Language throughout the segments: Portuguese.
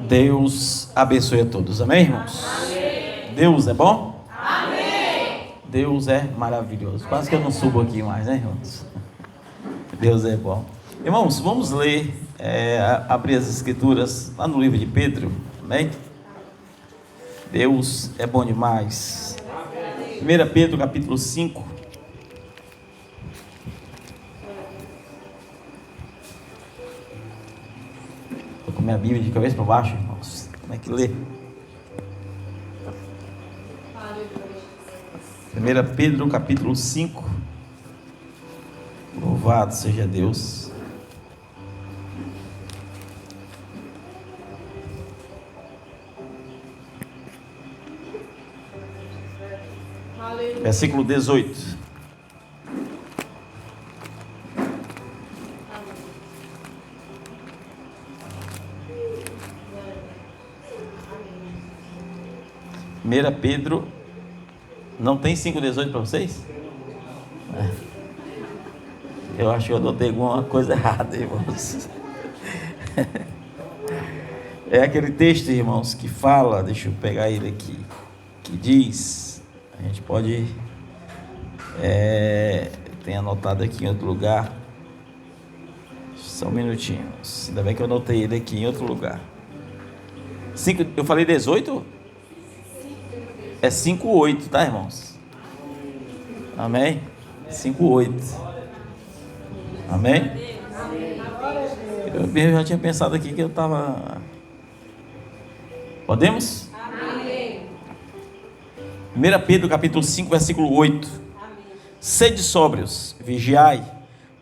Deus abençoe a todos. Amém, irmãos? Amém. Deus é bom? Amém. Deus é maravilhoso. Quase que eu não subo aqui mais, né, irmãos? Deus é bom. Irmãos, vamos ler, abrir as escrituras lá no livro de Pedro. Amém? Deus é bom demais. 1 Pedro capítulo 5. Estou com minha Bíblia de cabeça para baixo, irmãos. Como é que lê? 1 Pedro capítulo 5. Louvado seja Deus. Versículo 18. Primeira Pedro. Não tem 5,18 para vocês? Eu acho que eu anotei alguma coisa errada, irmãos. É aquele texto, irmãos, que fala, deixa eu pegar ele aqui, que diz, a gente pode, tem anotado aqui em outro lugar, só um minutinho, ainda bem que eu anotei ele aqui em outro lugar. Eu falei 18? É 5,8, tá, irmãos? Amém? 5,8. Amém? Eu já tinha pensado aqui que eu estava... Podemos? Amém. 1 Pedro capítulo 5, versículo 8. Amém. Sede sóbrios, vigiai,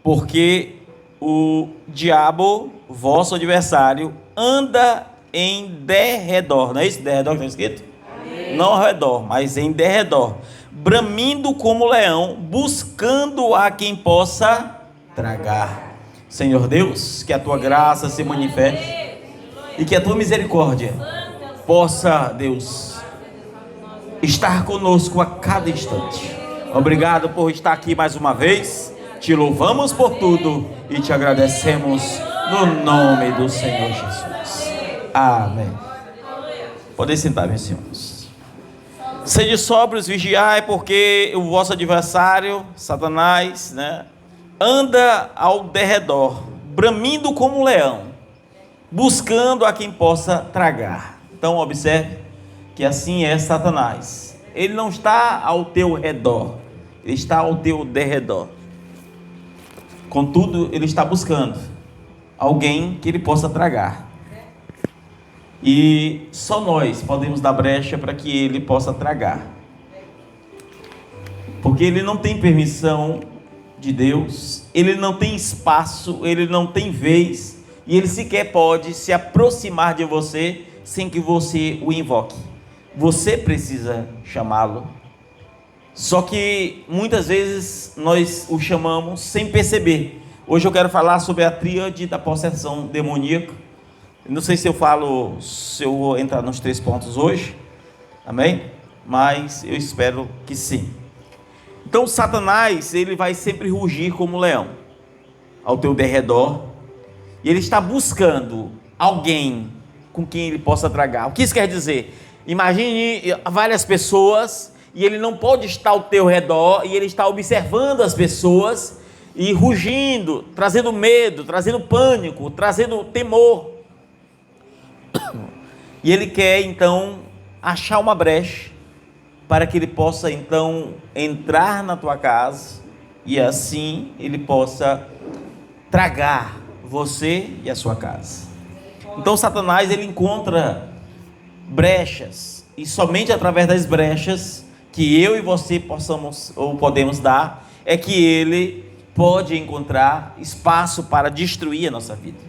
porque o diabo, vosso adversário, anda em derredor. Não é isso? Derredor que está escrito? Amém. Não ao redor, mas em derredor, bramindo como leão, buscando a quem possa tragar. Senhor Deus, que a tua graça se manifeste e que a tua misericórdia possa, Deus, estar conosco a cada instante. Obrigado por estar aqui mais uma vez. Te louvamos por tudo e te agradecemos no nome do Senhor Jesus. Amém. Podem sentar, meus senhores. Sede sóbrios, vigiai, porque o vosso adversário, Satanás, anda ao derredor, bramindo como um leão, buscando a quem possa tragar. Então observe que assim é Satanás. Ele não está ao teu redor, ele está ao teu derredor. Contudo, ele está buscando alguém que ele possa tragar. E só nós podemos dar brecha para que ele possa tragar. Porque ele não tem permissão de Deus, ele não tem espaço, ele não tem vez, e ele sequer pode se aproximar de você sem que você o invoque. Você precisa chamá-lo. Só que muitas vezes nós o chamamos sem perceber. Hoje eu quero falar sobre a tríade da possessão demoníaca. Não sei se eu vou entrar nos 3 pontos hoje, amém? Mas eu espero que sim. Então Satanás, ele vai sempre rugir como leão ao teu derredor, e ele está buscando alguém com quem ele possa tragar. O que isso quer dizer? Imagine várias pessoas e ele não pode estar ao teu redor, e ele está observando as pessoas e rugindo, trazendo medo, trazendo pânico, trazendo temor. E ele quer então achar uma brecha para que ele possa então entrar na tua casa e assim ele possa tragar você e a sua casa. Então Satanás, ele encontra brechas, e somente através das brechas que eu e você possamos ou podemos dar, é que ele pode encontrar espaço para destruir a nossa vida.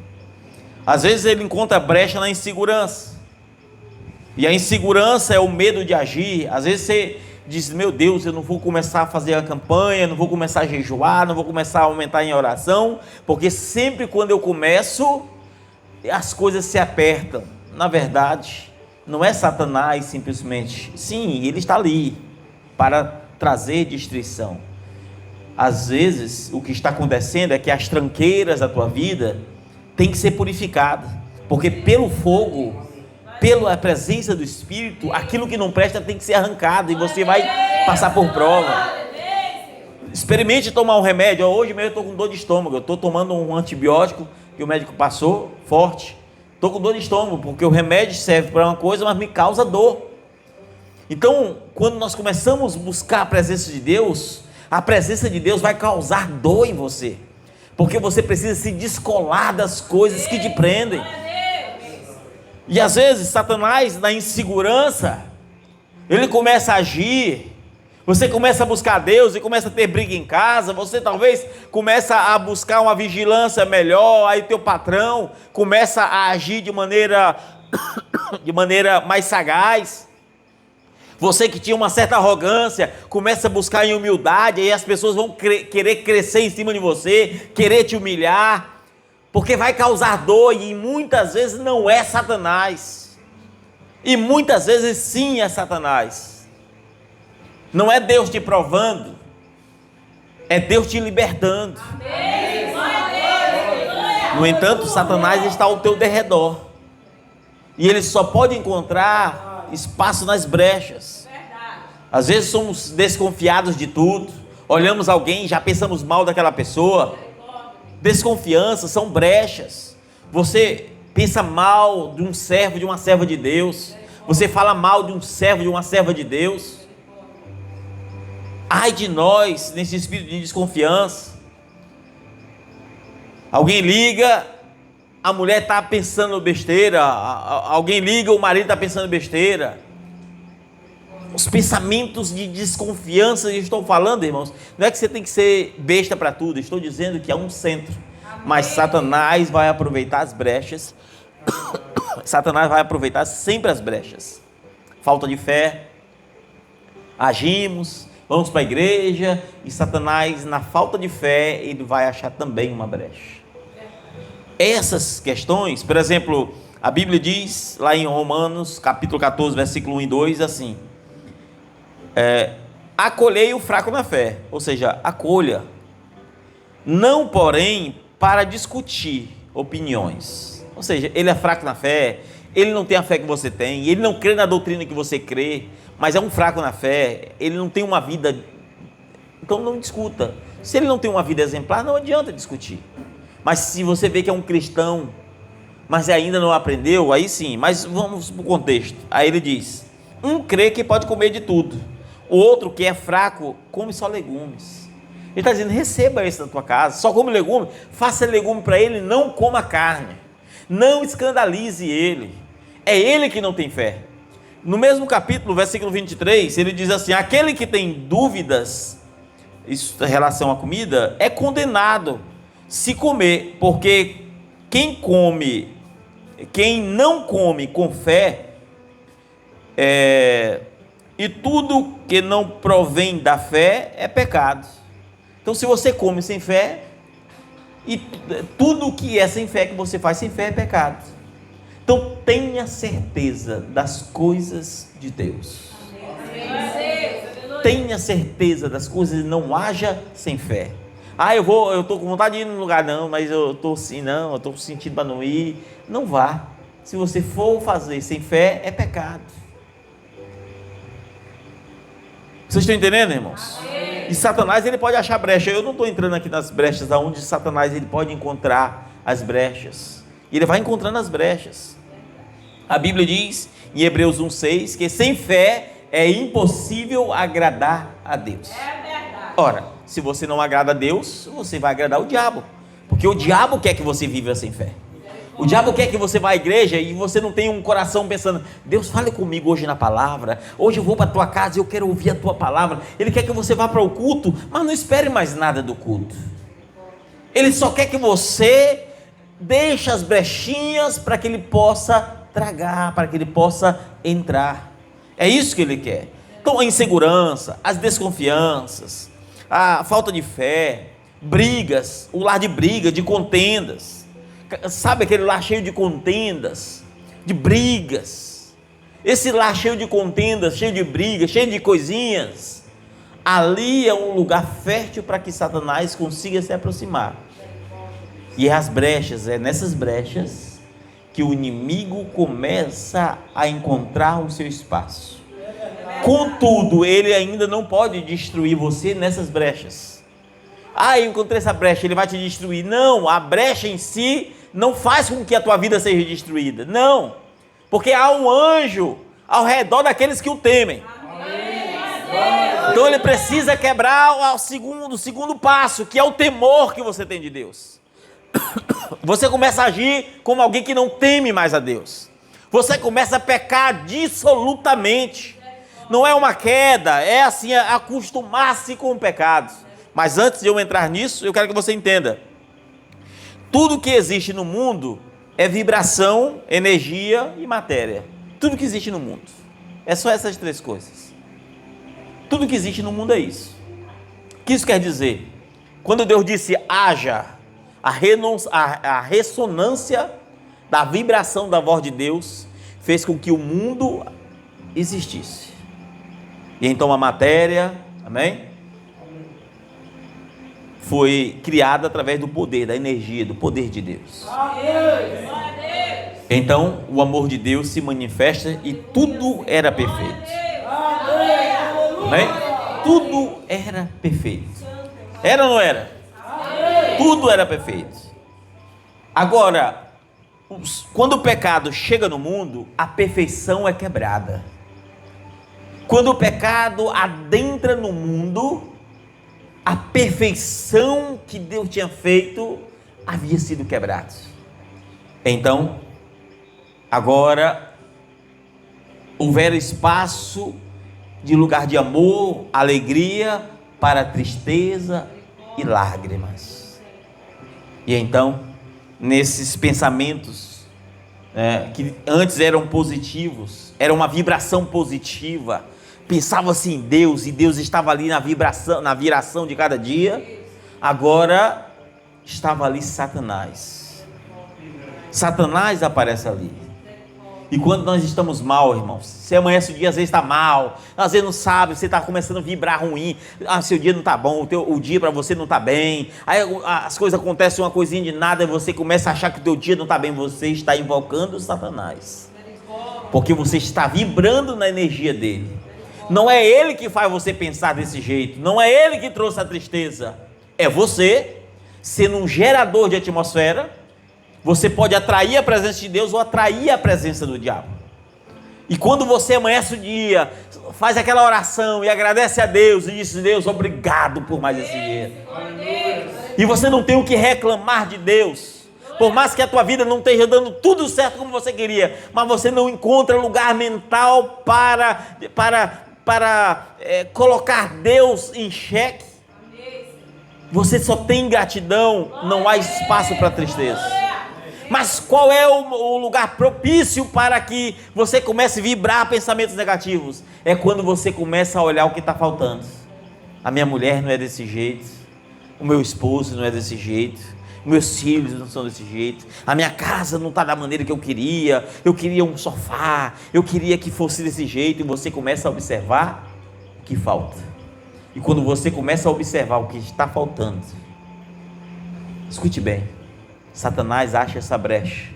Às vezes ele encontra brecha na insegurança, e a insegurança é o medo de agir. Às vezes você diz: meu Deus, eu não vou começar a fazer a campanha, não vou começar a jejuar, não vou começar a aumentar em oração, porque sempre quando eu começo, as coisas se apertam. Na verdade, não é Satanás simplesmente. Sim, ele está ali para trazer destruição. Às vezes, o que está acontecendo é que as tranqueiras da tua vida têm que ser purificadas. Porque pelo fogo, pela presença do Espírito, aquilo que não presta tem que ser arrancado e você vai passar por prova. Experimente tomar um remédio. Hoje mesmo eu estou com dor de estômago, eu estou tomando um antibiótico que o médico passou, forte. Estou com dor de estômago, porque o remédio serve para uma coisa, mas me causa dor. Então, quando nós começamos a buscar a presença de Deus, a presença de Deus vai causar dor em você, porque você precisa se descolar das coisas que te prendem. E às vezes Satanás, na insegurança, ele começa a agir. Você começa a buscar Deus e começa a ter briga em casa. Você talvez começa a buscar uma vigilância melhor. Aí teu patrão começa a agir de maneira mais sagaz. Você que tinha uma certa arrogância, começa a buscar em humildade, aí as pessoas vão querer crescer em cima de você, querer te humilhar, porque vai causar dor, e muitas vezes não é Satanás, e muitas vezes sim é Satanás. Não é Deus te provando, é Deus te libertando. No entanto, Satanás está ao teu derredor, e ele só pode encontrar espaço nas brechas. Às vezes somos desconfiados de tudo, olhamos alguém e já pensamos mal daquela pessoa. Desconfiança são brechas. Você pensa mal de um servo, de uma serva de Deus. Você fala mal de um servo, de uma serva de Deus. Ai de nós nesse espírito de desconfiança. Alguém liga, a mulher está pensando besteira, alguém liga, o marido está pensando besteira. Os pensamentos de desconfiança, eu estou falando, irmãos, não é que você tem que ser besta para tudo, estou dizendo que é um centro. Mas Satanás vai aproveitar as brechas. Satanás vai aproveitar sempre as brechas. Falta de fé, agimos, vamos para a igreja, e Satanás, na falta de fé, ele vai achar também uma brecha. Essas questões, por exemplo, a Bíblia diz lá em Romanos, capítulo 14, versículo 1 e 2, assim: acolhei o fraco na fé, ou seja, acolha, não porém para discutir opiniões. Ou seja, ele é fraco na fé, ele não tem a fé que você tem, ele não crê na doutrina que você crê, mas é um fraco na fé, ele não tem uma vida, então não discuta. Se ele não tem uma vida exemplar, não adianta discutir. Mas se você vê que é um cristão, mas ainda não aprendeu, aí sim. Mas vamos para o contexto. Aí ele diz: um crê que pode comer de tudo, o outro que é fraco come só legumes. Ele está dizendo: receba esse da tua casa, só come legume, faça legume para ele, não coma carne, não escandalize ele, é ele que não tem fé. No mesmo capítulo, versículo 23, ele diz assim: aquele que tem dúvidas, isso em relação à comida, é condenado se comer, porque quem não come com fé, e tudo que não provém da fé é pecado. Então, se você come sem fé, e tudo que é sem fé, que você faz sem fé, é pecado. Então, tenha certeza das coisas de Deus. Tenha certeza das coisas, não haja sem fé. Eu estou com vontade de ir num lugar, não, mas eu estou assim, não, eu estou sentindo para não ir. Não vá. Se você for fazer sem fé, é pecado. Vocês estão entendendo, irmãos? E Satanás, ele pode achar brecha. Eu não estou entrando aqui nas brechas, aonde Satanás ele pode encontrar as brechas. E ele vai encontrando as brechas. A Bíblia diz, em Hebreus 1,6, que sem fé é impossível agradar a Deus. Ora, se você não agrada a Deus, você vai agradar o diabo, porque o diabo quer que você viva sem fé. O diabo quer que você vá à igreja e você não tenha um coração pensando: Deus, fale comigo hoje na palavra, hoje eu vou para a tua casa e eu quero ouvir a tua palavra. Ele quer que você vá para o culto, mas não espere mais nada do culto. Ele só quer que você deixe as brechinhas para que ele possa tragar, para que ele possa entrar. É isso que ele quer. Então a insegurança, as desconfianças, a falta de fé, brigas, o lar de briga, de contendas. Sabe aquele lar cheio de contendas, de brigas? Esse lar cheio de contendas, cheio de brigas, cheio de coisinhas, ali é um lugar fértil para que Satanás consiga se aproximar. E as brechas, é nessas brechas que o inimigo começa a encontrar o seu espaço. Contudo, ele ainda não pode destruir você nessas brechas. Ah, eu encontrei essa brecha, ele vai te destruir. Não, a brecha em si não faz com que a tua vida seja destruída. Não, porque há um anjo ao redor daqueles que o temem. Então ele precisa quebrar o segundo passo, que é o temor que você tem de Deus. Você começa a agir como alguém que não teme mais a Deus. Você começa a pecar dissolutamente. Não é uma queda, é assim, acostumar-se com o pecado. Mas antes de eu entrar nisso, eu quero que você entenda. Tudo que existe no mundo é vibração, energia e matéria. Tudo que existe no mundo. É só essas três coisas. Tudo que existe no mundo é isso. O que isso quer dizer? Quando Deus disse haja, a ressonância da vibração da voz de Deus fez com que o mundo existisse. E então a matéria, amém? Foi criada através do poder, da energia, do poder de Deus. Então o amor de Deus se manifesta e tudo era perfeito. Amém? Tudo era perfeito. Era ou não era? Tudo era perfeito. Agora, quando o pecado chega no mundo, a perfeição é quebrada. Quando o pecado adentra no mundo, a perfeição que Deus tinha feito havia sido quebrada. Então, agora, houver espaço de lugar de amor, alegria, para tristeza e lágrimas. E então, nesses pensamentos que antes eram positivos, era uma vibração positiva, pensava-se em Deus e Deus estava ali na viração de cada dia. Agora estava ali Satanás. Satanás aparece ali. E quando nós estamos mal, irmãos, você amanhece o dia, às vezes está mal, às vezes não sabe, você está começando a vibrar ruim, seu dia não está bom, o dia para você não está bem, aí as coisas acontecem, uma coisinha de nada, e você começa a achar que o teu dia não está bem, você está invocando Satanás, porque você está vibrando na energia dele. Não é ele que faz você pensar desse jeito, não é ele que trouxe a tristeza, é você, sendo um gerador de atmosfera. Você pode atrair a presença de Deus ou atrair a presença do diabo. E quando você amanhece o dia, faz aquela oração e agradece a Deus e diz: Deus, obrigado por mais esse dia. E você não tem o que reclamar de Deus. Por mais que a tua vida não esteja dando tudo certo como você queria, mas você não encontra lugar mental para colocar Deus em xeque. Você só tem gratidão, não há espaço para tristeza. Mas qual é o lugar propício para que você comece a vibrar pensamentos negativos? É quando você começa a olhar o que está faltando. A minha mulher não é desse jeito, o meu esposo não é desse jeito, meus filhos não são desse jeito, a minha casa não está da maneira que eu queria um sofá, eu queria que fosse desse jeito, e você começa a observar o que falta. E quando você começa a observar o que está faltando, escute bem, Satanás acha essa brecha,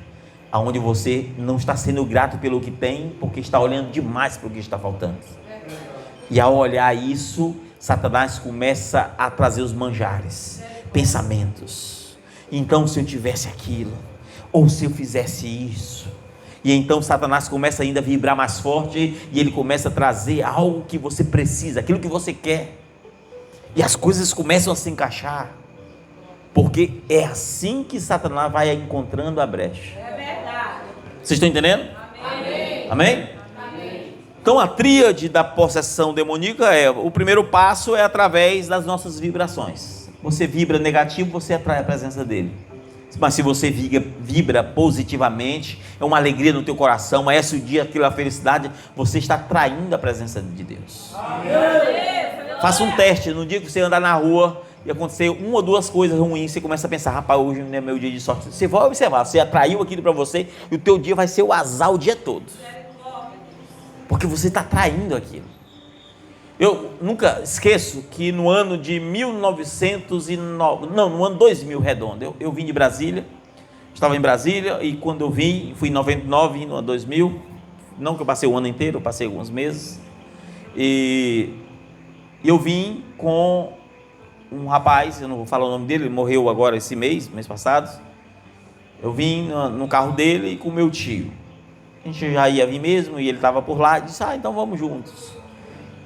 aonde você não está sendo grato pelo que tem, porque está olhando demais para o que está faltando. E ao olhar isso, Satanás começa a trazer os manjares, pensamentos. Então, se eu tivesse aquilo, ou se eu fizesse isso, e então Satanás começa ainda a vibrar mais forte, e ele começa a trazer algo que você precisa, aquilo que você quer, e as coisas começam a se encaixar. Porque é assim que Satanás vai encontrando a brecha. É verdade. Vocês estão entendendo? Amém. Amém? Amém. Então a tríade da possessão demoníaca o primeiro passo é através das nossas vibrações. Você vibra negativo, você atrai a presença dele. Mas se você vibra positivamente, é uma alegria no teu coração, é esse o dia, aquilo, a felicidade, você está atraindo a presença de Deus. Amém. Faça um teste, no dia que você andar na rua e acontecer uma ou duas coisas ruins, você começa a pensar: rapaz, hoje não é meu dia de sorte. Você vai observar, você atraiu aquilo para você e o teu dia vai ser o azar o dia todo, porque você está atraindo aquilo. Eu nunca esqueço que no ano de no ano 2000 redondo, eu vim de Brasília, Estava em Brasília e quando eu vim, fui em 99, indo a 2000, não que eu passei o ano inteiro, eu passei alguns meses, e eu vim com um rapaz, eu não vou falar o nome dele, ele morreu agora esse mês passado. Eu vim no carro dele e com o meu tio. A gente já ia vir mesmo e ele estava por lá, e disse, então vamos juntos.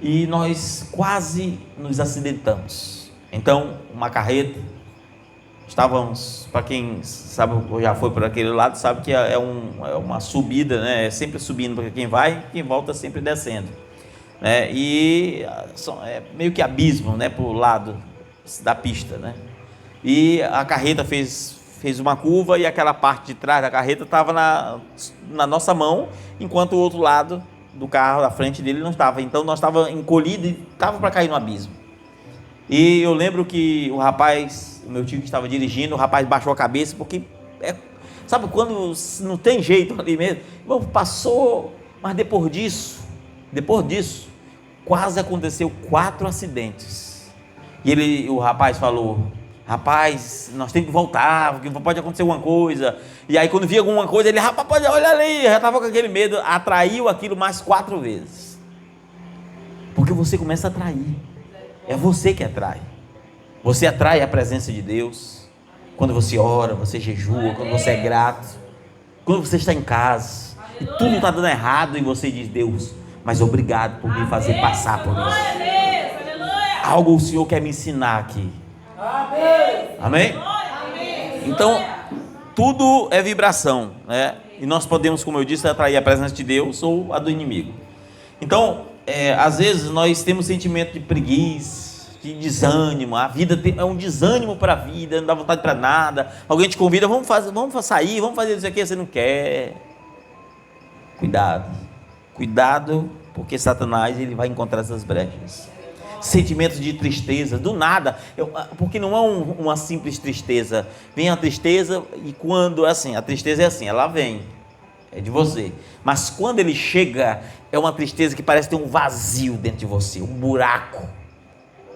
E nós quase nos acidentamos. Então, uma carreta, estávamos, para quem sabe, já foi por aquele lado, sabe que é uma subida, né? É sempre subindo para quem vai, quem volta sempre descendo, né? E é meio que abismo, né, para o lado da pista, né? E a carreta fez uma curva e aquela parte de trás da carreta estava na nossa mão, enquanto o outro lado do carro, da frente dele, não estava. Então nós estávamos encolhidos e estava para cair no abismo. E eu lembro que o rapaz, o meu tio que estava dirigindo, o rapaz baixou a cabeça, porque sabe quando não tem jeito ali mesmo? Bom, passou, mas depois disso, quase aconteceu 4 acidentes. E o rapaz falou, rapaz, nós temos que voltar, porque pode acontecer alguma coisa. E aí quando via alguma coisa, ele, rapaz, pode, olha ali, já estava com aquele medo, atraiu aquilo mais 4 vezes. Porque você começa a atrair. É você que atrai. Você atrai a presença de Deus. Quando você ora, você jejua, quando você é grato. Quando você está em casa e tudo está dando errado e você diz, Deus, mas obrigado por me fazer passar por isso. Algo o Senhor quer me ensinar aqui. Amém? Então, tudo é vibração, né? E nós podemos, como eu disse, atrair a presença de Deus ou a do inimigo. Então, às vezes nós temos sentimento de preguiça, de desânimo. A vida é um desânimo para a vida, não dá vontade para nada. Alguém te convida, vamos sair, vamos fazer isso aqui, você não quer. Cuidado, porque Satanás ele vai encontrar essas brechas. Sentimentos de tristeza, do nada, porque não é uma simples tristeza. Vem a tristeza e quando assim, a tristeza é assim, ela vem, é de você. Mas quando ele chega, é uma tristeza que parece ter um vazio dentro de você, um buraco.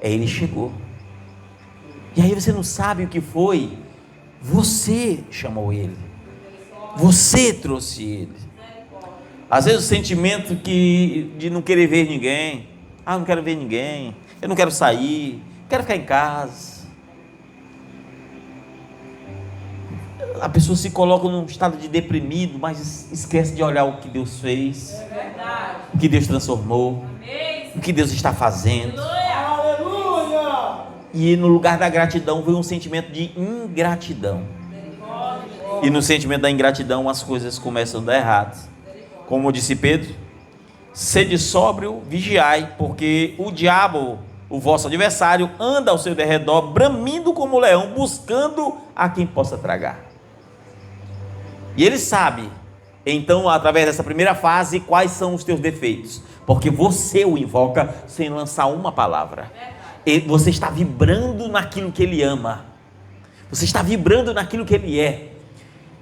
Ele chegou. E aí você não sabe o que foi. Você chamou ele. Você trouxe ele. Às vezes o sentimento de não querer ver ninguém. Não quero ver ninguém, eu não quero sair, quero ficar em casa. A pessoa se coloca num estado de deprimido, mas esquece de olhar o que Deus fez, o que Deus transformou, o que Deus está fazendo. E no lugar da gratidão veio um sentimento de ingratidão. E no sentimento da ingratidão as coisas começam a dar errado. Como disse Pedro, sede sóbrio, vigiai, porque o diabo, o vosso adversário, anda ao seu derredor, bramindo como um leão, buscando a quem possa tragar. E ele sabe, então, através dessa primeira fase, quais são os teus defeitos, porque você o invoca sem lançar uma palavra. Você está vibrando naquilo que ele ama, você está vibrando naquilo que ele é.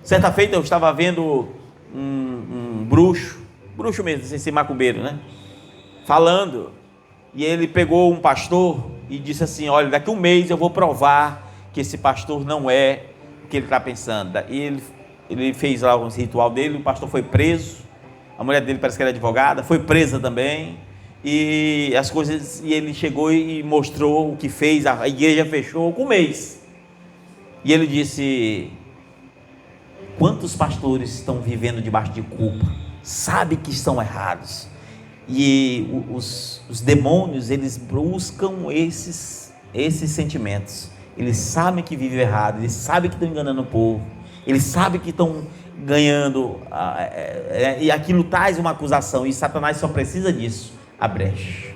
Certa feita eu estava vendo um bruxo mesmo, sem ser macumbeiro, né? Falando, e ele pegou um pastor e disse assim, olha, daqui a um mês eu vou provar que esse pastor não é o que ele está pensando. E ele fez lá um ritual dele, o pastor foi preso, a mulher dele parece que era advogada, foi presa também, e as coisas, e ele chegou e mostrou o que fez, a igreja fechou com um mês. E ele disse, quantos pastores estão vivendo debaixo de culpa? Sabe que estão errados, e os demônios, eles buscam esses sentimentos. Eles sabem que vivem errado, eles sabem que estão enganando o povo, eles sabem que estão ganhando, e aquilo traz uma acusação, e Satanás só precisa disso, a brecha.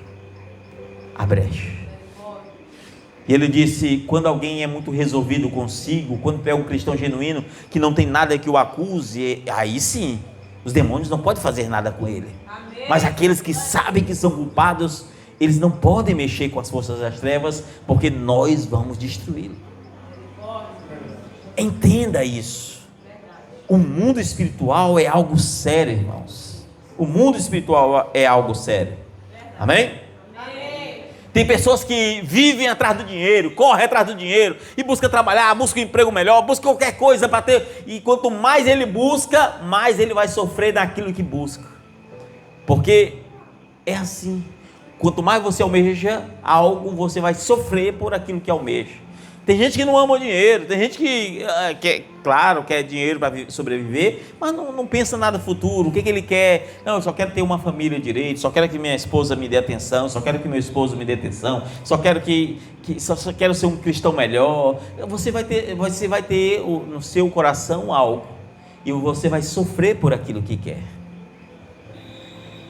E ele disse, quando alguém é muito resolvido consigo, quando é um cristão genuíno, que não tem nada que o acuse, aí sim, os demônios não podem fazer nada com ele. Amém. Mas aqueles que sabem que são culpados, eles não podem mexer com as forças das trevas, porque nós vamos destruí-lo. Entenda isso. O mundo espiritual é algo sério, irmãos. O mundo espiritual é algo sério. Amém? Amém. Tem pessoas que vivem atrás do dinheiro, correm atrás do dinheiro e busca trabalhar, busca um emprego melhor, busca qualquer coisa para ter. E quanto mais ele busca, mais ele vai sofrer daquilo que busca. Porque é assim. Quanto mais você almeja algo, você vai sofrer por aquilo que almeja. Tem gente que não ama o dinheiro, tem gente que quer dinheiro para sobreviver, mas não pensa nada no futuro, o que ele quer? Não, eu só quero ter uma família direito, só quero que minha esposa me dê atenção, só quero que meu esposo me dê atenção, só quero só quero ser um cristão melhor. Você vai ter no seu coração algo, e você vai sofrer por aquilo que quer,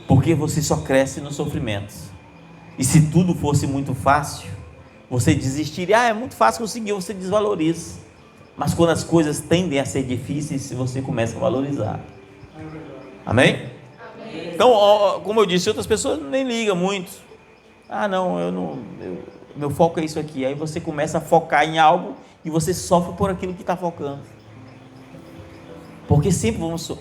porque você só cresce no sofrimento. E se tudo fosse muito fácil, você desistiria. É muito fácil conseguir, você desvaloriza. Mas quando as coisas tendem a ser difíceis, você começa a valorizar. Amém? Amém. Então, como eu disse, outras pessoas nem ligam muito. Não, meu foco é isso aqui. Aí você começa a focar em algo e você sofre por aquilo que está focando. Porque sempre vamos.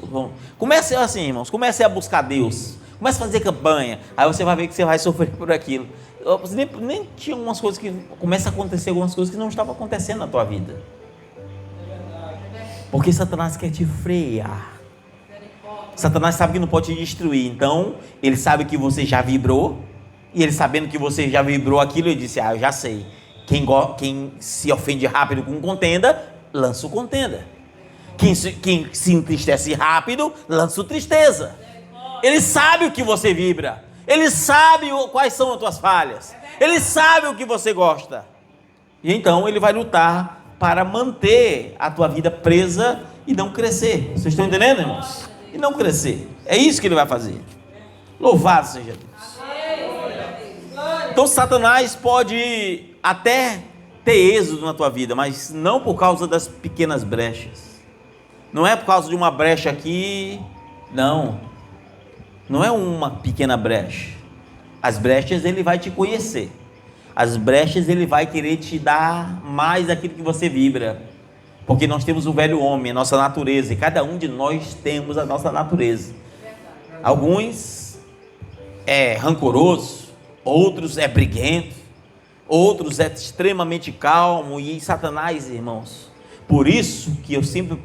Comece assim, irmãos, comece a buscar Deus. Comece a fazer campanha. Aí você vai ver que você vai sofrer por aquilo. Nem tinha algumas coisas que começa a acontecer, algumas coisas que não estavam acontecendo na tua vida. Porque Satanás quer te frear. Satanás sabe que não pode te destruir. Então, ele sabe que você já vibrou. E ele sabendo que você já vibrou aquilo, ele disse: eu já sei. Quem se ofende rápido com contenda, lança o contenda. Quem se entristece rápido, lança o tristeza. Ele sabe o que você vibra. Ele sabe quais são as tuas falhas. Ele sabe o que você gosta. E então ele vai lutar para manter a tua vida presa e não crescer. Vocês estão entendendo, irmãos? E não crescer. É isso que ele vai fazer. Louvado seja Deus. Então Satanás pode até ter êxodo na tua vida, mas não por causa das pequenas brechas. Não é por causa de uma brecha aqui. Não é uma pequena brecha. As brechas ele vai te conhecer. As brechas ele vai querer te dar mais daquilo que você vibra. Porque nós temos o velho homem, a nossa natureza. E cada um de nós temos a nossa natureza. Alguns é rancoroso, outros é briguento, outros é extremamente calmo. E Satanás, irmãos, por isso que eu sempre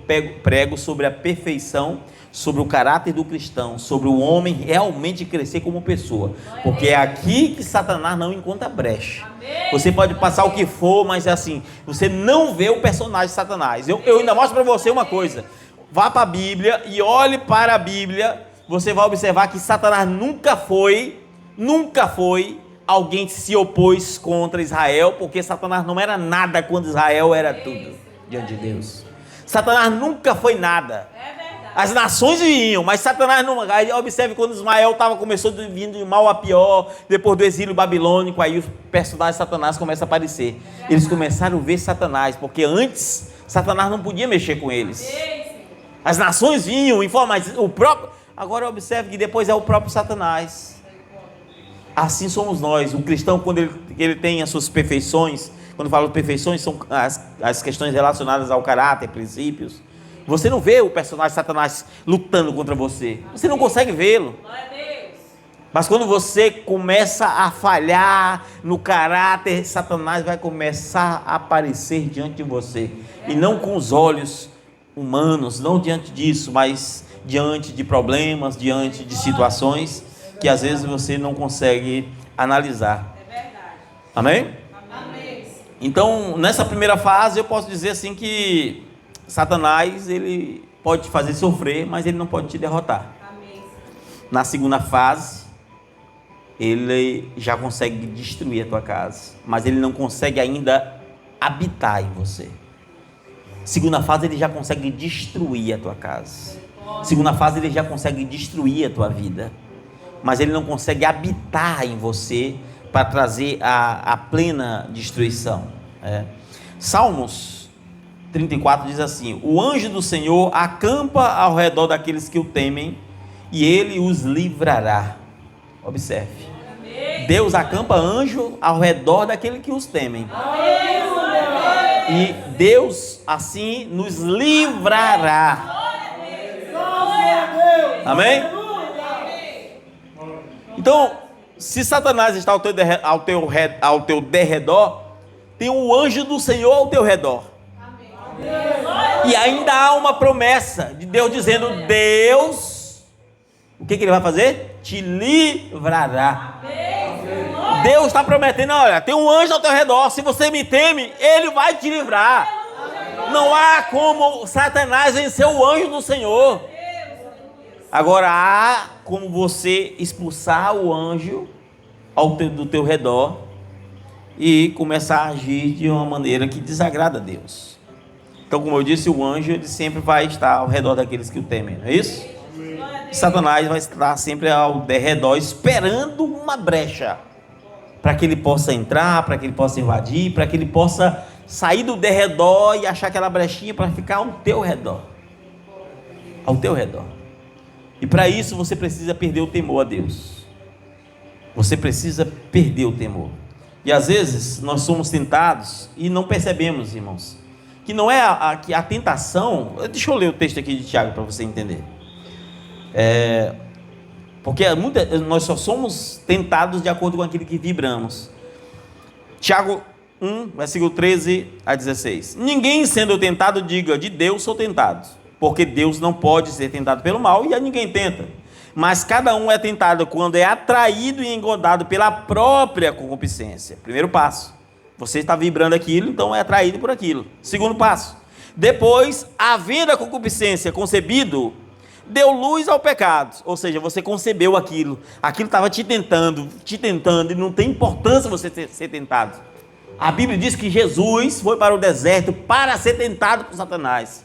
prego sobre a perfeição, sobre o caráter do cristão, sobre o homem realmente crescer como pessoa, porque é aqui que Satanás não encontra brecha. Você pode passar o que for, mas é assim, você não vê o personagem de Satanás. Eu ainda mostro para você uma coisa: vá para a Bíblia e olhe para a Bíblia, você vai observar que Satanás nunca foi alguém que se opôs contra Israel, porque Satanás não era nada quando Israel era tudo diante de Deus. Satanás nunca foi nada. As nações vinham, mas Satanás não. Aí observe quando Ismael começou vindo de mal a pior, depois do exílio babilônico, aí os personagens de Satanás começam a aparecer. Eles começaram a ver Satanás, porque antes Satanás não podia mexer com eles. As nações vinham, mas o próprio. Agora observe que depois é o próprio Satanás. Assim somos nós. O cristão, quando ele tem as suas perfeições, quando falo perfeições, são as questões relacionadas ao caráter, princípios. Você não vê o personagem Satanás lutando contra você. Você não consegue vê-lo. Mas quando você começa a falhar no caráter, Satanás vai começar a aparecer diante de você. E não com os olhos humanos, não diante disso, mas diante de problemas, diante de situações que às vezes você não consegue analisar. Amém? Então, nessa primeira fase, eu posso dizer assim que Satanás, ele pode te fazer sofrer, mas ele não pode te derrotar. Amém. Na segunda fase, ele já consegue destruir a tua casa, mas ele não consegue ainda habitar em você. Segunda fase, ele já consegue destruir a tua casa. Segunda fase, ele já consegue destruir a tua vida, mas ele não consegue habitar em você para trazer a plena destruição. Salmos 34 diz assim: o anjo do Senhor acampa ao redor daqueles que o temem e ele os livrará. Observe, Deus acampa anjo ao redor daqueles que os temem. E Deus assim nos livrará. Amém? Então, se Satanás está ao teu derredor, tem um anjo do Senhor ao teu redor. E ainda há uma promessa de Deus dizendo: Deus, o que ele vai fazer? Te livrará. Deus está prometendo: olha, tem um anjo ao teu redor, se você me teme, ele vai te livrar. Não há como Satanás vencer o anjo do Senhor. Agora há como você expulsar o anjo do teu redor e começar a agir de uma maneira que desagrada a Deus. Então, como eu disse, o anjo ele sempre vai estar ao redor daqueles que o temem, não é isso? Satanás vai estar sempre ao redor esperando uma brecha para que ele possa entrar, para que ele possa invadir, para que ele possa sair do derredor e achar aquela brechinha para ficar ao teu redor. Ao teu redor. E para isso você precisa perder o temor a Deus. Você precisa perder o temor. E às vezes nós somos tentados e não percebemos, irmãos, que não é a tentação. Deixa eu ler o texto aqui de Tiago para você entender. Porque nós só somos tentados de acordo com aquilo que vibramos. Tiago 1, versículo 13 a 16. Ninguém sendo tentado diga: de Deus sou tentado, porque Deus não pode ser tentado pelo mal e a ninguém tenta. Mas cada um é tentado quando é atraído e engodado pela própria concupiscência. Primeiro passo, você está vibrando aquilo, então é atraído por aquilo. Segundo passo, depois, havendo a concupiscência concebido, deu luz ao pecado. Ou seja, você concebeu aquilo estava te tentando, e não tem importância você ser tentado. A Bíblia diz que Jesus foi para o deserto para ser tentado por Satanás.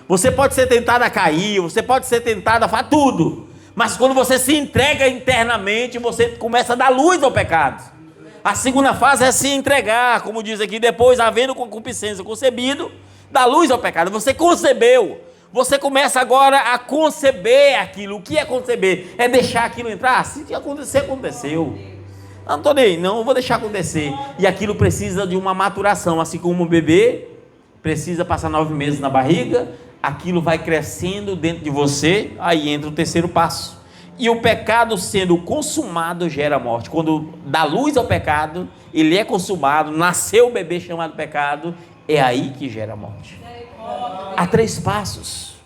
Você pode ser tentado a cair, você pode ser tentado a fazer tudo, mas quando você se entrega internamente, você começa a dar luz ao pecado. A segunda fase é se entregar, como diz aqui, depois, havendo concupiscência concebido, dá luz ao pecado. Você concebeu, você começa agora a conceber aquilo. O que é conceber? É deixar aquilo entrar. Se acontecer, aconteceu. Não estou nem, não vou deixar acontecer. E aquilo precisa de uma maturação, assim como um bebê precisa passar 9 meses na barriga. Aquilo vai crescendo dentro de você, aí entra o terceiro passo. E o pecado sendo consumado gera morte. Quando dá luz ao pecado, ele é consumado, nasceu o bebê chamado pecado, é aí que gera morte. Há 3 passos.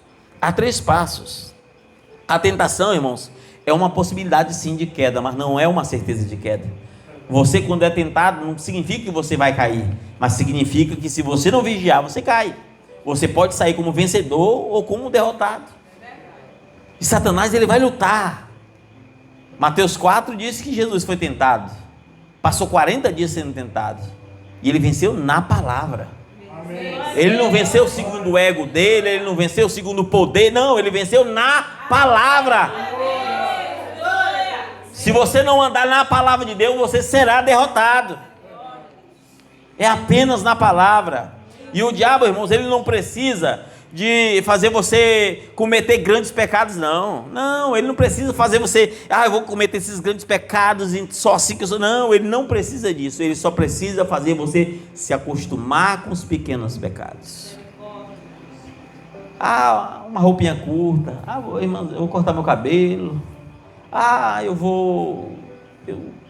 Há 3 passos. A tentação, irmãos, é uma possibilidade sim de queda, mas não é uma certeza de queda. Você, quando é tentado, não significa que você vai cair, mas significa que se você não vigiar, você cai. Você pode sair como vencedor ou como derrotado. E Satanás, ele vai lutar. Mateus 4 diz que Jesus foi tentado. Passou 40 dias sendo tentado. E ele venceu na palavra. Ele não venceu segundo o ego dele, ele não venceu segundo o poder, não, ele venceu na palavra. Se você não andar na palavra de Deus, você será derrotado. É apenas na palavra. E o diabo, irmãos, ele não precisa de fazer você cometer grandes pecados, não. Não, ele não precisa fazer você, eu vou cometer esses grandes pecados só assim que eu sou. Não, ele não precisa disso. Ele só precisa fazer você se acostumar com os pequenos pecados. Uma roupinha curta. Eu vou cortar meu cabelo.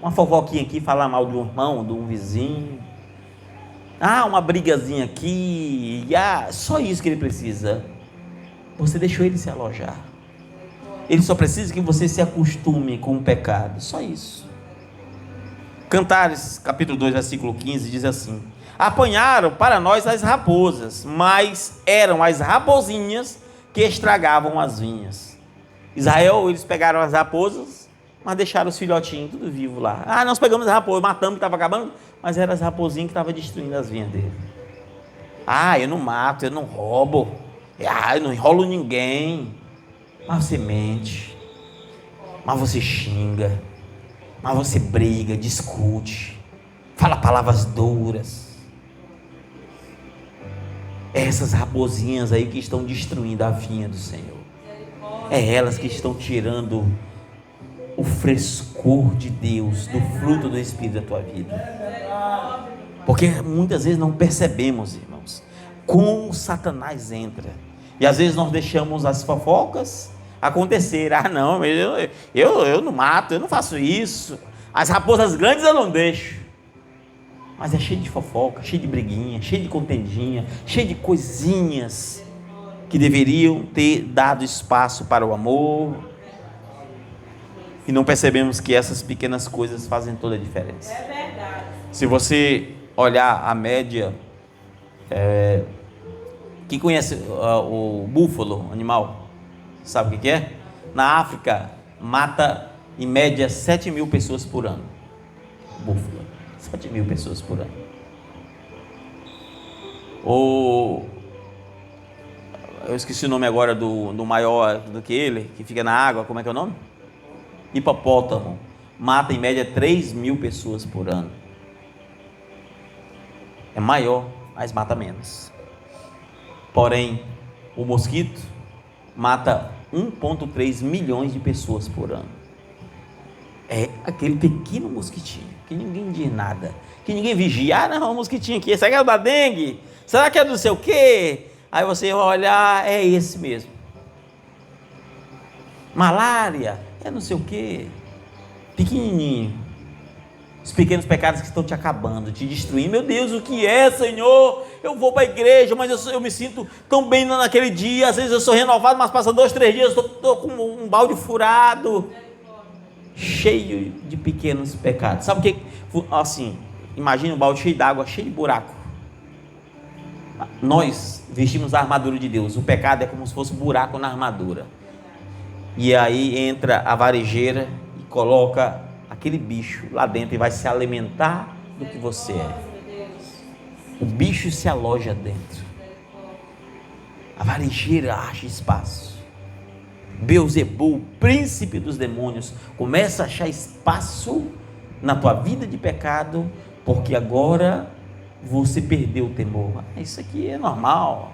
Uma fofoquinha aqui, falar mal de um irmão, de um vizinho. Uma brigazinha aqui, só isso que ele precisa. Você deixou ele se alojar. Ele só precisa que você se acostume com o pecado, só isso. Cantares, capítulo 2, versículo 15, diz assim: apanharam para nós as raposas, mas eram as raposinhas que estragavam as vinhas. Israel, eles pegaram as raposas, mas deixaram os filhotinhos tudo vivo lá. Nós pegamos as raposas, matamos, estava acabando, mas eram as raposinhas que estavam destruindo as vinhas dele. Eu não mato, eu não roubo, eu não enrolo ninguém. Mas você mente, mas você xinga, mas você briga, discute, fala palavras duras. Essas raposinhas aí que estão destruindo a vinha do Senhor. É elas que estão tirando o frescor de Deus, do fruto do Espírito da tua vida. Porque muitas vezes não percebemos, irmãos, como Satanás entra. E às vezes nós deixamos as fofocas acontecer. Não, eu não mato, eu não faço isso. As raposas grandes eu não deixo. Mas é cheio de fofoca, cheio de briguinha, cheio de contendinha, cheio de coisinhas que deveriam ter dado espaço para o amor. E não percebemos que essas pequenas coisas fazem toda a diferença. É verdade. Se você olhar a média, quem conhece o búfalo, animal, sabe o que é? Na África, mata em média 7.000 pessoas por ano. Búfalo, 7.000 pessoas por ano. Eu esqueci o nome agora do maior do que ele, que fica na água, como é que é o nome? Hipopótamo, mata em média 3.000 pessoas por ano. É maior, mas mata menos. Porém, o mosquito mata 1,3 milhões de pessoas por ano. É aquele pequeno mosquitinho, que ninguém diz nada, que ninguém vigia. Ah, não, o mosquitinho aqui, será que é o da dengue? Será que é do não sei o quê? Aí você vai olhar, é esse mesmo. Malária, é não sei o quê. Pequenininho. Os pequenos pecados que estão te acabando, te destruindo. Meu Deus, o que é, Senhor? Eu vou para a igreja, mas eu me sinto tão bem naquele dia. Às vezes eu sou renovado, mas passa 2, 3 dias, eu estou com um balde furado, cheio de pequenos pecados. Sabe o que? Assim, imagina um balde cheio d'água, cheio de buraco. Nós vestimos a armadura de Deus. O pecado é como se fosse um buraco na armadura. E aí entra a varejeira e coloca aquele bicho lá dentro e vai se alimentar do que você é. O bicho se aloja dentro. A varejeira acha espaço. Beelzebul, príncipe dos demônios, começa a achar espaço na tua vida de pecado, porque agora você perdeu o temor. Isso aqui é normal.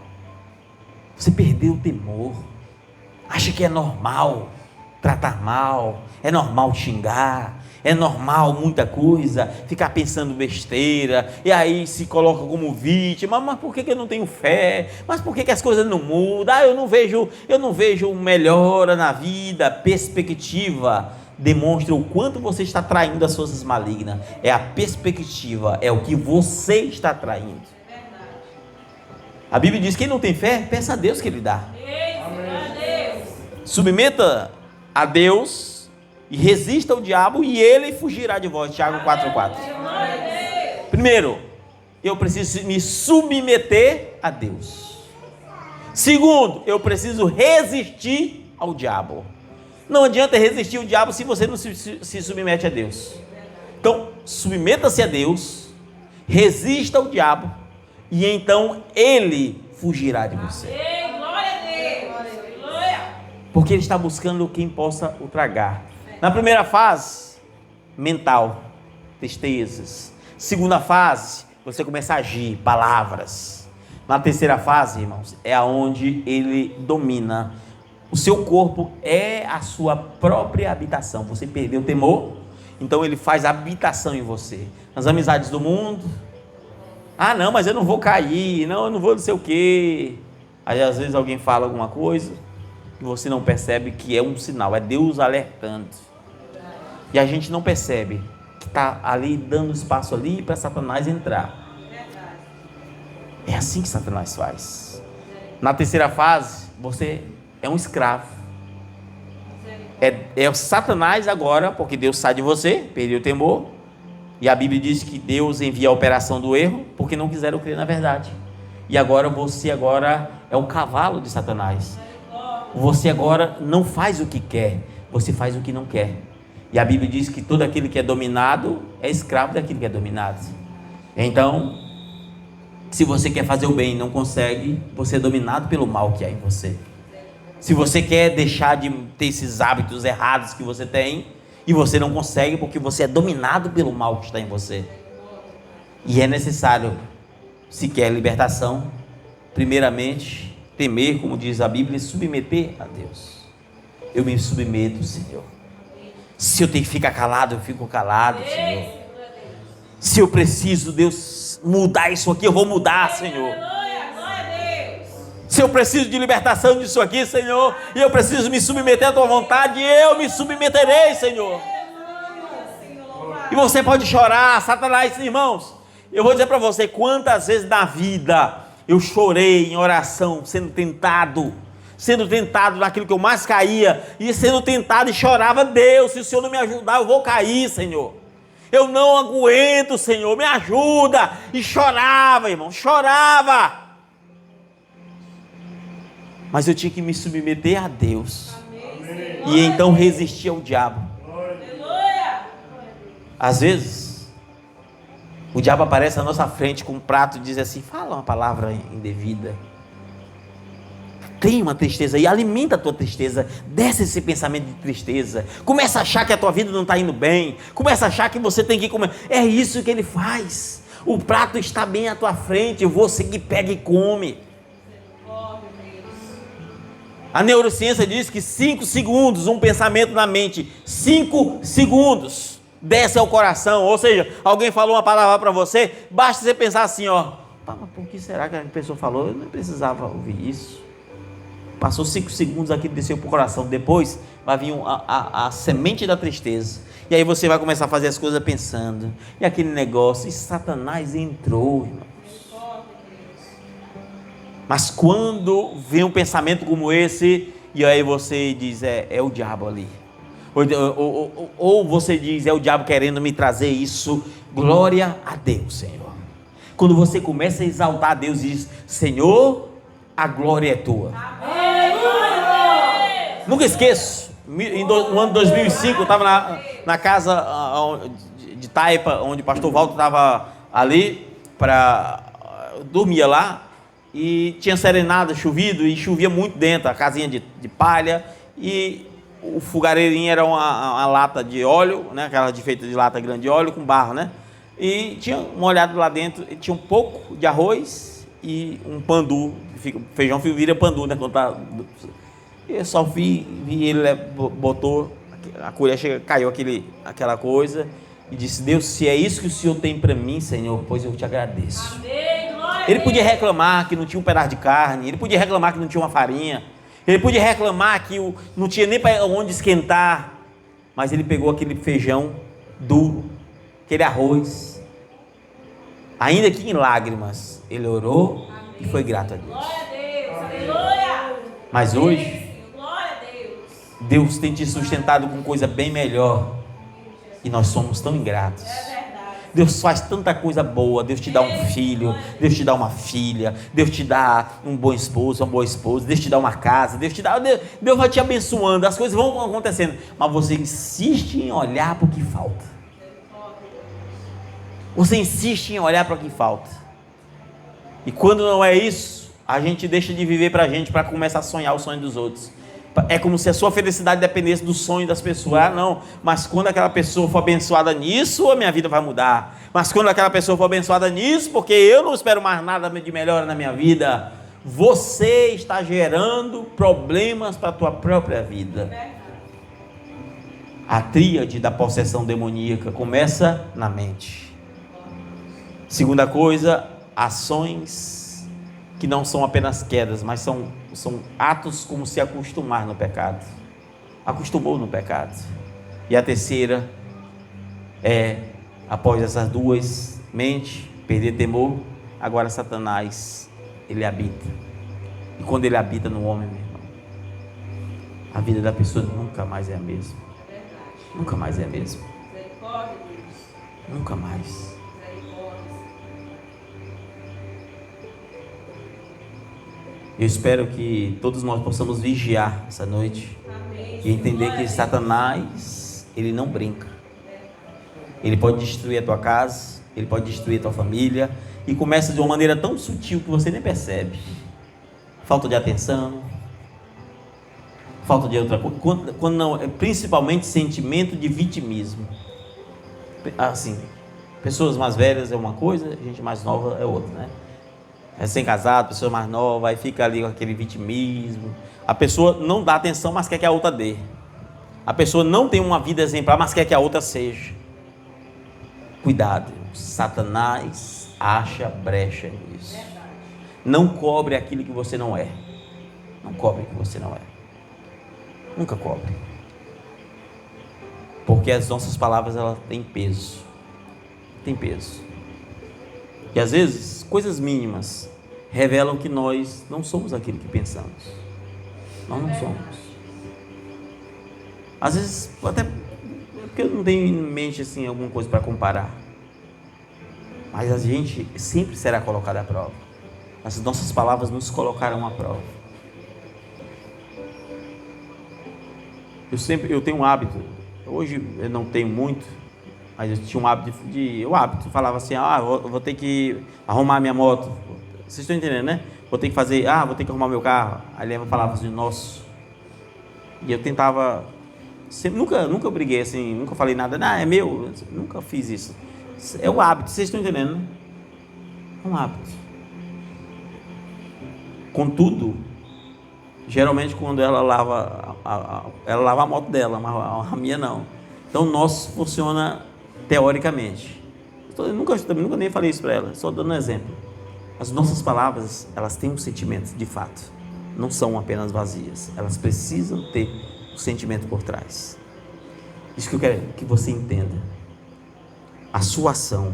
Você perdeu o temor. Acha que é normal tratar mal, é normal xingar, é normal muita coisa, ficar pensando besteira, e aí se coloca como vítima. Mas por que eu não tenho fé? Mas por que as coisas não mudam? Eu não vejo melhora na vida. Perspectiva demonstra o quanto você está traindo as forças malignas. É a perspectiva, é o que você está traindo. A Bíblia diz que quem não tem fé, peça a Deus que Ele dá. Submeta a Deus e resista ao diabo e ele fugirá de vós. Tiago 4,4. Primeiro, eu preciso me submeter a Deus. Segundo, eu preciso resistir ao diabo. Não adianta resistir ao diabo se você não se submete a Deus. Então, submeta-se a Deus, resista ao diabo e então ele fugirá de você. Porque ele está buscando quem possa o tragar. Na primeira fase, mental, tristezas. Segunda fase, você começa a agir, palavras. Na terceira fase, irmãos, é aonde ele domina. O seu corpo é a sua própria habitação. Você perdeu o temor, então ele faz habitação em você. Nas amizades do mundo, ah não, mas eu não vou cair, não, eu não vou não sei o quê. Aí às vezes alguém fala alguma coisa e você não percebe que é um sinal, é Deus alertando. E a gente não percebe que está ali dando espaço ali para Satanás entrar. É assim que Satanás faz. Na terceira fase, você é um escravo. É o Satanás agora, porque Deus sai de você, perdeu o temor. E a Bíblia diz que Deus envia a operação do erro, porque não quiseram crer na verdade. E agora você é o cavalo de Satanás. Você agora não faz o que quer, você faz o que não quer. E a Bíblia diz que todo aquele que é dominado é escravo daquele que é dominado. Então, se você quer fazer o bem e não consegue, você é dominado pelo mal que há em você. Se você quer deixar de ter esses hábitos errados que você tem, e você não consegue porque você é dominado pelo mal que está em você. E é necessário, se quer libertação, primeiramente temer, como diz a Bíblia, e submeter a Deus. Eu me submeto, Senhor. Se eu tenho que ficar calado, eu fico calado, Senhor. Se eu preciso, Deus, mudar isso aqui, eu vou mudar, Senhor. Se eu preciso de libertação disso aqui, Senhor, e eu preciso me submeter à tua vontade, eu me submeterei, Senhor. E você pode chorar, Satanás, irmãos. Eu vou dizer para você, quantas vezes na vida eu chorei em oração, sendo tentado naquilo que eu mais caía, e sendo tentado e chorava: Deus, se o Senhor não me ajudar, eu vou cair, Senhor. Eu não aguento, Senhor, me ajuda. E chorava, irmão, chorava. Mas eu tinha que me submeter a Deus. Amém. E então resistir ao diabo. Aleluia. Às vezes, o diabo aparece na nossa frente com um prato e diz assim: fala uma palavra indevida. Tem uma tristeza e alimenta a tua tristeza. Desce esse pensamento de tristeza. Começa a achar que a tua vida não está indo bem. Começa a achar que você tem que comer. É isso que ele faz. O prato está bem à tua frente. Você que pega e come. A neurociência diz que 5 segundos, um pensamento na mente, 5 segundos, desce ao coração. Ou seja, alguém falou uma palavra para você, basta você pensar assim, ó: mas por que será que a pessoa falou? Eu não precisava ouvir isso. Passou 5 segundos, aquilo desceu para o coração. Depois vai vir a semente da tristeza. E aí você vai começar a fazer as coisas pensando. E aquele negócio, e Satanás entrou, irmão. Mas quando vem um pensamento como esse, e aí você diz: é o diabo ali. Ou você diz: é o diabo querendo me trazer isso. Glória a Deus, Senhor. Quando você começa a exaltar a Deus e diz: Senhor, a glória é tua. Amém. Nunca esqueço, no ano 2005, eu estava na casa de Taipa, onde o pastor Walter estava ali, dormia lá. E tinha serenada, chovido, e chovia muito dentro, a casinha de palha, e o fogareirinho era uma lata de óleo, né, aquela feita de lata grande de óleo com barro, né, e tinha molhado lá dentro, e tinha um pouco de arroz e um pandu, feijão vira pandu, né, quando tá, eu só vi ele botou, a colher caiu aquela coisa, e disse: Deus, se é isso que o Senhor tem para mim, Senhor, pois eu te agradeço. Amém. Ele podia reclamar que não tinha um pedaço de carne, ele podia reclamar que não tinha uma farinha, ele podia reclamar que não tinha nem para onde esquentar, mas ele pegou aquele feijão duro, aquele arroz, ainda que em lágrimas, ele orou. Amém. E foi grato a Deus. Glória a Deus, aleluia. Mas hoje, Deus tem te sustentado com coisa bem melhor, e nós somos tão ingratos. Deus faz tanta coisa boa. Deus te dá um filho, Deus te dá uma filha, Deus te dá um bom esposo, uma boa esposa, Deus te dá uma casa, Deus vai te abençoando, as coisas vão acontecendo, mas você insiste em olhar para o que falta. Você insiste em olhar para o que falta. E quando não é isso, a gente deixa de viver para a gente, para começar a sonhar o sonho dos outros. É como se a sua felicidade dependesse do sonho das pessoas. Ah, não, mas quando aquela pessoa for abençoada nisso, a minha vida vai mudar. Mas quando aquela pessoa for abençoada nisso, porque eu não espero mais nada de melhor na minha vida, você está gerando problemas para a tua própria vida. A tríade da possessão demoníaca começa na mente. Segunda coisa, ações que não são apenas quedas, mas são atos como se acostumar no pecado. Acostumou no pecado. E a terceira após essas duas, mente, perder temor, agora Satanás, ele habita. E quando ele habita no homem, meu irmão, a vida da pessoa nunca mais é a mesma. Nunca mais é a mesma. Nunca mais. Eu espero que todos nós possamos vigiar essa noite. Amém. E entender que Satanás, ele não brinca. Ele pode destruir a tua casa, ele pode destruir a tua família, e começa de uma maneira tão sutil que você nem percebe. Falta de atenção, falta de outra coisa, quando não, principalmente sentimento de vitimismo. Assim, pessoas mais velhas é uma coisa, gente mais nova é outra, né? Recém-casado, pessoa mais nova, aí fica ali com aquele vitimismo. A pessoa não dá atenção, mas quer que a outra dê. A pessoa não tem uma vida exemplar, mas quer que a outra seja. Cuidado, Satanás acha brecha nisso. Não cobre aquilo que você não é. Não cobre o que você não é. Nunca cobre. Porque Porque as nossas palavras, elas têm peso. Tem peso. E às vezes, coisas mínimas revelam que nós não somos aquilo que pensamos. Nós não somos. Às vezes, até porque eu não tenho em mente assim, alguma coisa para comparar. Mas a gente sempre será colocado à prova. As nossas palavras nos colocarão à prova. Eu tenho um hábito. Hoje eu não tenho muito, mas eu tinha um hábito eu falava assim, eu vou ter que arrumar minha moto. Vocês estão entendendo, né? Vou ter que arrumar meu carro. Aí ela falava assim, nossa. E eu tentava, nunca briguei assim, nunca falei nada, é meu, nunca fiz isso. É o hábito, vocês estão entendendo, né? É um hábito. Contudo, geralmente quando ela lava a moto dela, mas a minha não. Então o nosso funciona teoricamente. Eu nunca nem falei isso para ela, só dando um exemplo. As nossas palavras, elas têm um sentimento de fato, não são apenas vazias, elas precisam ter um sentimento por trás. Isso que eu quero que você entenda. A sua ação,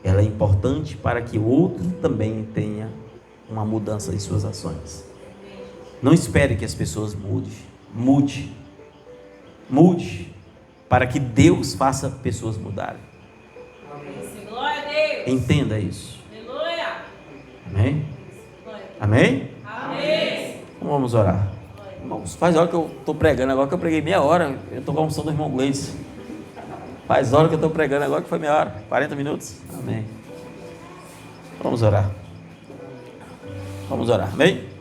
ela é importante para que o outro também tenha uma mudança em suas ações. Não espere que as pessoas mudem. Mude para que Deus faça pessoas mudarem. Glória a Deus. Entenda isso. Aleluia. Amém? Amém? Amém. Então vamos orar. Irmãos, faz hora que eu estou pregando, agora que eu preguei meia hora, eu estou com a unção do irmão Gleice. Faz hora que eu estou pregando, agora que foi meia hora, 40 minutos. Amém. Vamos orar. Amém?